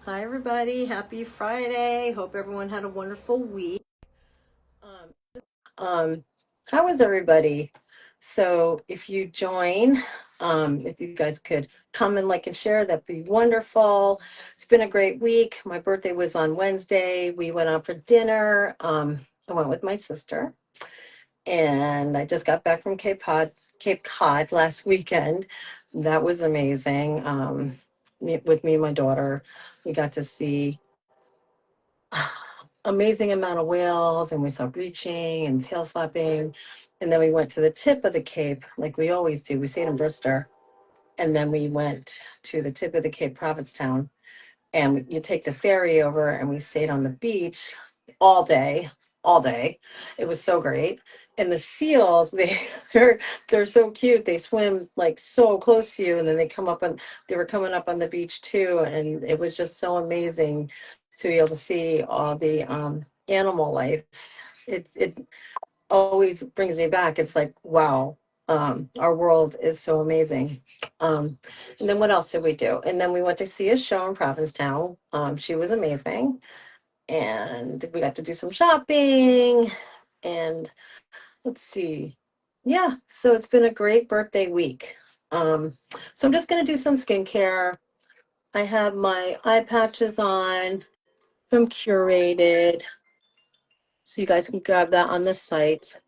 Hi, everybody. Happy Friday. Hope everyone had a wonderful week. Um, um, how is everybody? So, if you join, if you guys could comment, like, and share, that'd be wonderful. It's been a great week. My birthday was on Wednesday. We went out for dinner. I went with my sister, and I just got back from Cape Cod last weekend. That was amazing. With me and my daughter, we got to see amazing amount of whales, and we saw breaching and tail slapping. And then we went to the tip of the Cape, like we always do. We stayed in Bristol, and then we went to the tip of the Cape, Provincetown, and you take the ferry over, and we stayed on the beach all day, all day. It was so great. And the seals, they're so cute. They swim like so close to you, and then they were coming up on the beach too, and it was just so amazing to be able to see all the animal life. It always brings me back. It's like, wow, our world is so amazing. Um, and then what else did we do? And then we went to see a show in Provincetown. She was amazing. And we got to do some shopping. And let's see. Yeah, so it's been a great birthday week. Um, so I'm just going to do some skincare. I have my eye patches on from Curated. So you guys can grab that on the site.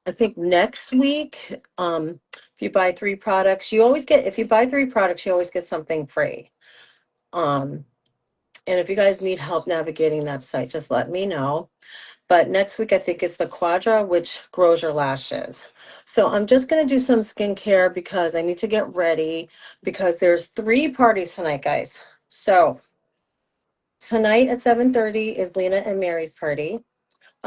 I think next week, if you buy three products, if you buy three products, you always get something free. Um, and if you guys need help navigating that site, just let me know. But next week, I think it's the Quadra, which grows your lashes. So I'm just going to do some skincare because I need to get ready because there's three parties tonight, guys. So tonight at 7:30 is Lena and Mary's party.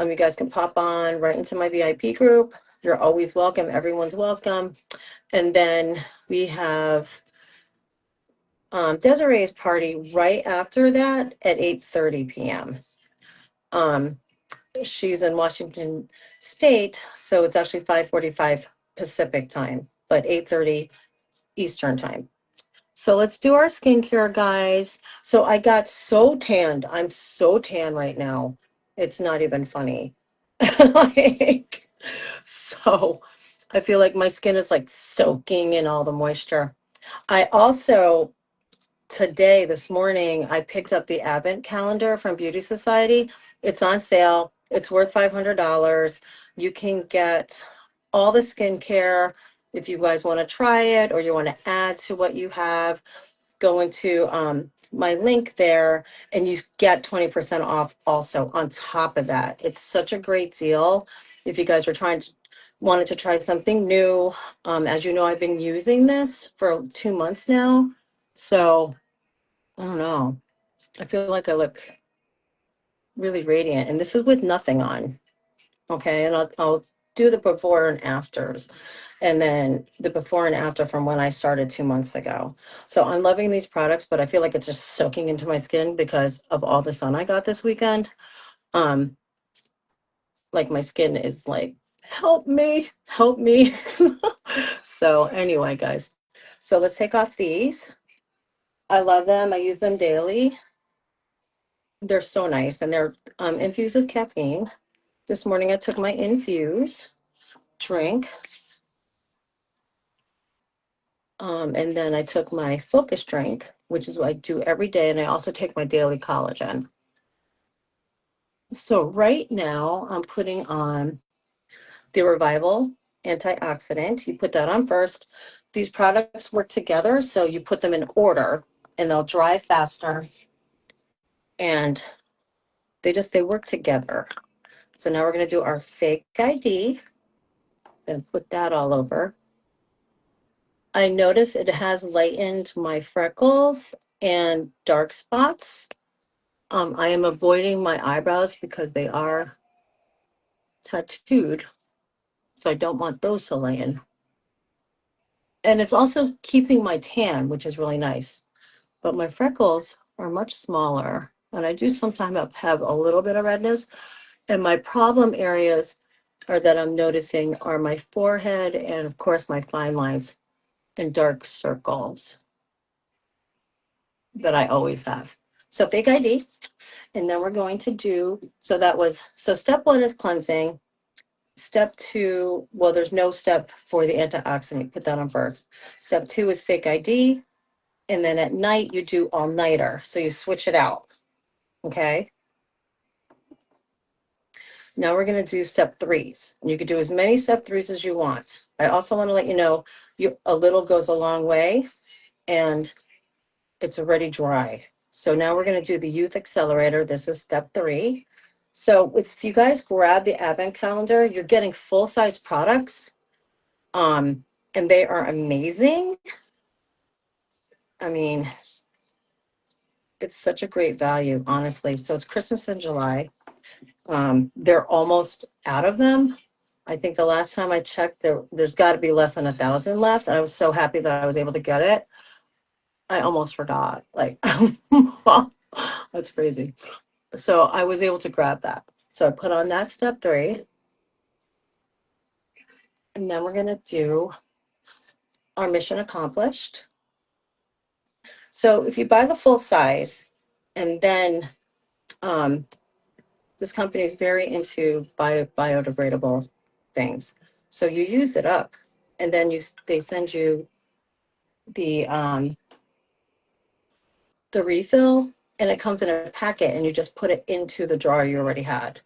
You guys can pop on right into my VIP group. You're always welcome. Everyone's welcome. And then we have Desiree's party right after that at 8:30 p.m. Um, she's in Washington State, so it's actually 5:45 Pacific time, but 8:30 Eastern time. So let's do our skincare, guys. So I got so tanned. I'm so tan right now. It's not even funny. Like, so I feel like my skin is like soaking in all the moisture. I also today, this morning, I picked up the Advent calendar from Beauty Society. It's on sale. It's worth $500. You can get all the skincare if you guys want to try it or you want to add to what you have. Go into my link there and you get 20% off also on top of that. It's such a great deal. If you guys wanted to try something new, as you know, I've been using this for 2 months now. So I don't know. I feel like I look really radiant, and this is with nothing on. Okay, and I'll do the before and afters, and then the before and after from when I started 2 months ago. So I'm loving these products, but I feel like it's just soaking into my skin because of all the sun I got this weekend. Um, like my skin is like, help me, help me. So anyway, guys, so let's take off these. I love them. I use them daily. They're so nice, and they're infused with caffeine. This morning I took my infuse drink, and then I took my focus drink, which is what I do every day, and I also take my daily collagen. So right now I'm putting on the Revival antioxidant. You put that on first. These products work together, so you put them in order, and they'll dry faster, and they work together. So now we're going to do our fake ID and put that all over. I notice it has lightened my freckles and dark spots. I am avoiding my eyebrows because they are tattooed, so I don't want those to lighten. And it's also keeping my tan, which is really nice. But my freckles are much smaller, and I do sometimes have a little bit of redness. And my problem areas are that I'm noticing are my forehead and, of course, my fine lines and dark circles. that I always have. So fake ID. And then we're going to do, so step one is cleansing. Step two, well, there's no step for the antioxidant. Put that on first. Step two is fake ID. And then at night, you do all nighter. So you switch it out. Okay. Now we're going to do step threes. And you can do as many step threes as you want. I also want to let you know a little goes a long way and it's already dry. So now we're going to do the youth accelerator. This is step three. So if you guys grab the advent calendar, you're getting full size products. And they are amazing. I mean, it's such a great value, honestly. So it's Christmas in July. They're almost out of them. I think the last time I checked, there's got to be less than 1,000 left. And I was so happy that I was able to get it. I almost forgot. Like, that's crazy. So I was able to grab that. So I put on that step three. And then we're going to do our mission accomplished. So if you buy the full size, and then this company is very into biodegradable things. So you use it up, and then they send you the refill, and it comes in a packet, and you just put it into the jar you already had.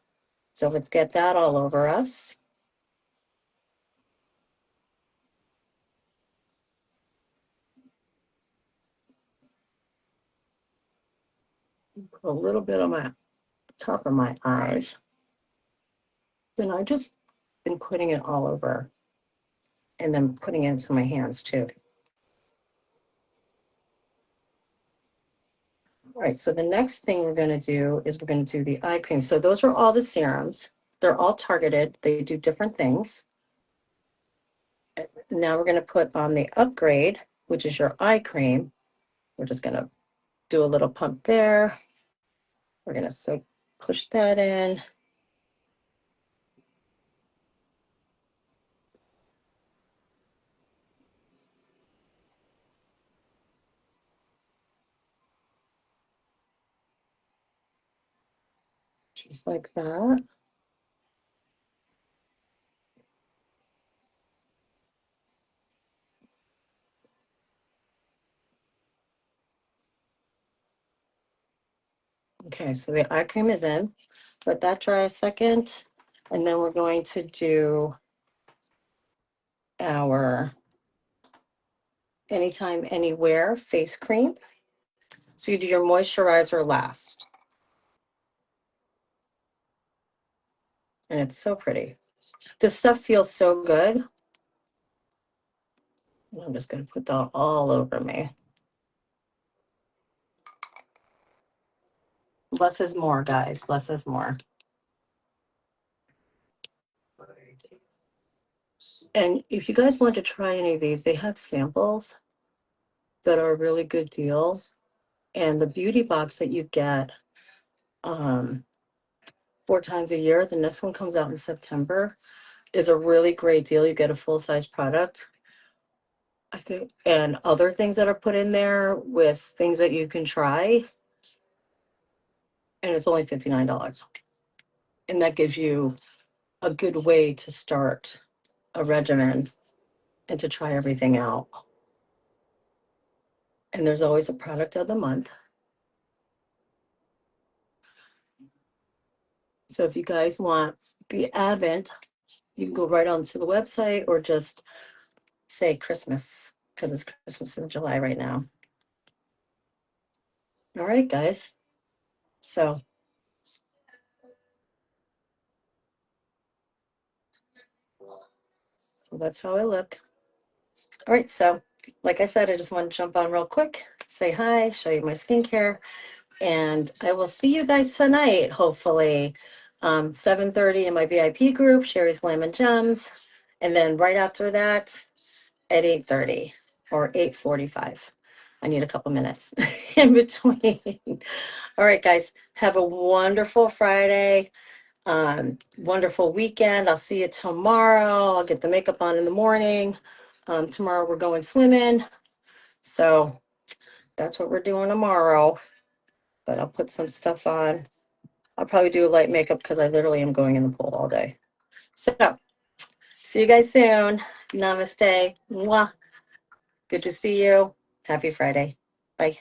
So let's get that all over us. Put a little bit on my top of my eyes. Then I just been putting it all over, and then putting it into my hands too. All right, so the next thing we're going to do is we're going to do the eye cream. So those are all the serums. They're all targeted. They do different things. Now we're going to put on the upgrade, which is your eye cream. We're just going to do a little pump there. We're going to push that in. Just like that. Okay, so the eye cream is in. Let that dry a second. And then we're going to do our Anytime, Anywhere face cream. So you do your moisturizer last. And it's so pretty. This stuff feels so good. I'm just going to put that all over me. Less is more, guys. Less is more. And if you guys want to try any of these, they have samples that are a really good deal. And the beauty box that you get 4 times a year, the next one comes out in September, is a really great deal. You get a full-size product, I think, and other things that are put in there with things that you can try. And it's only $59. And that gives you a good way to start a regimen and to try everything out. And there's always a product of the month. So if you guys want the Advent, you can go right onto the website or just say Christmas, because it's Christmas in July right now. All right, guys. So that's how I look. All right, so like I said, I just want to jump on real quick, say hi, show you my skincare, and I will see you guys tonight, hopefully. 7:30 in my VIP group, Sherry's Glam and Gems. And then right after that at 8:30 or 8:45. I need a couple minutes in between. All right, guys, have a wonderful Friday. Wonderful weekend. I'll see you tomorrow. I'll get the makeup on in the morning. Tomorrow we're going swimming. So that's what we're doing tomorrow. But I'll put some stuff on. I'll probably do light makeup because I literally am going in the pool all day. So, see you guys soon. Namaste. Mwah. Good to see you. Happy Friday. Bye.